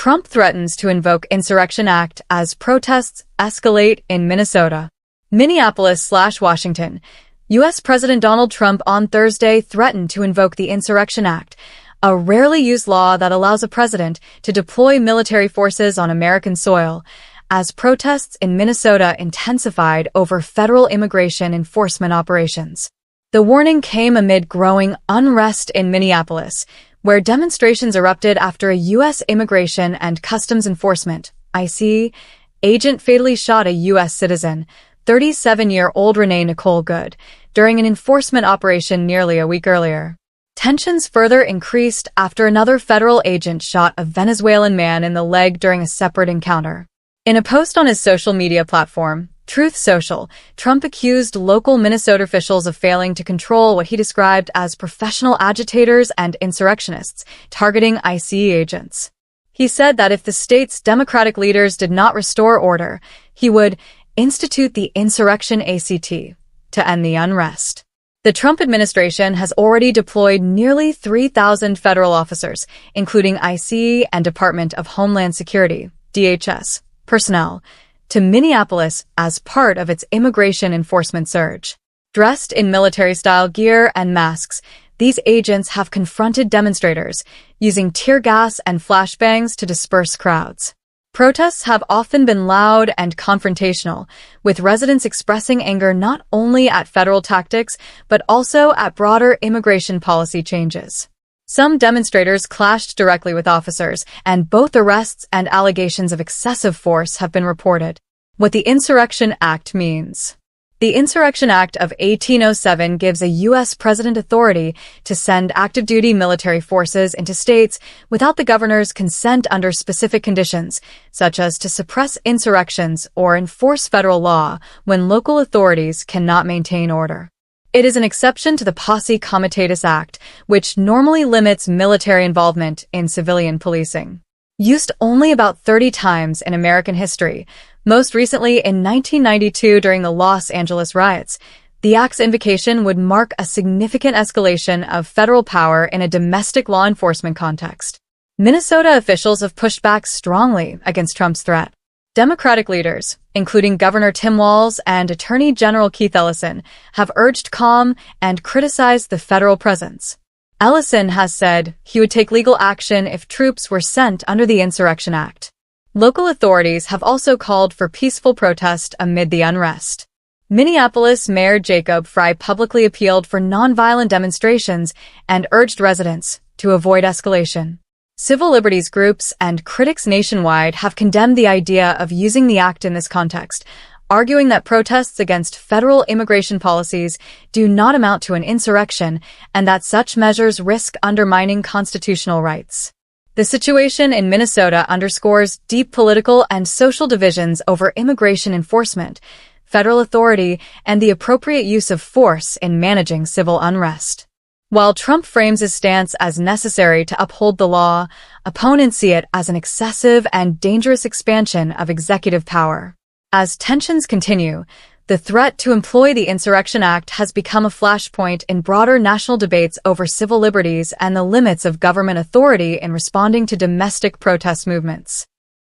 Trump threatens to invoke Insurrection Act as protests escalate in Minnesota. Minneapolis/Washington. U.S. President Donald Trump on Thursday threatened to invoke the Insurrection Act, a rarely used law that allows a president to deploy military forces on American soil, as protests in Minnesota intensified over federal immigration enforcement operations. The warning came amid growing unrest in Minneapolis, where demonstrations erupted after a U.S. Immigration and Customs Enforcement (ICE) agent fatally shot a U.S. citizen, 37-year-old Renee Nicole Good, during an enforcement operation nearly a week earlier. Tensions further increased after another federal agent shot a Venezuelan man in the leg during a separate encounter. In a post on his social media platform, Truth Social, Trump accused local Minnesota officials of failing to control what he described as professional agitators and insurrectionists targeting ICE agents. He said that if the state's Democratic leaders did not restore order, he would institute the Insurrection Act to end the unrest. The Trump administration has already deployed nearly 3,000 federal officers, including ICE and Department of Homeland Security (DHS) personnel, to Minneapolis as part of its immigration enforcement surge. Dressed in military-style gear and masks, these agents have confronted demonstrators, using tear gas and flashbangs to disperse crowds. Protests have often been loud and confrontational, with residents expressing anger not only at federal tactics, but also at broader immigration policy changes. Some demonstrators clashed directly with officers, and both arrests and allegations of excessive force have been reported. What the Insurrection Act means. The Insurrection Act of 1807 gives a U.S. president authority to send active-duty military forces into states without the governor's consent under specific conditions, such as to suppress insurrections or enforce federal law when local authorities cannot maintain order. It is an exception to the Posse Comitatus Act, which normally limits military involvement in civilian policing. Used only about 30 times in American history, most recently in 1992 during the Los Angeles riots, the Act's invocation would mark a significant escalation of federal power in a domestic law enforcement context. Minnesota officials have pushed back strongly against Trump's threat. Democratic leaders, including Governor Tim Walz and Attorney General Keith Ellison, have urged calm and criticized the federal presence. Ellison has said he would take legal action if troops were sent under the Insurrection Act. Local authorities have also called for peaceful protest amid the unrest. Minneapolis Mayor Jacob Frey publicly appealed for nonviolent demonstrations and urged residents to avoid escalation. Civil liberties groups and critics nationwide have condemned the idea of using the act in this context, arguing that protests against federal immigration policies do not amount to an insurrection and that such measures risk undermining constitutional rights. The situation in Minnesota underscores deep political and social divisions over immigration enforcement, federal authority, and the appropriate use of force in managing civil unrest. While Trump frames his stance as necessary to uphold the law, opponents see it as an excessive and dangerous expansion of executive power. As tensions continue, the threat to employ the Insurrection Act has become a flashpoint in broader national debates over civil liberties and the limits of government authority in responding to domestic protest movements.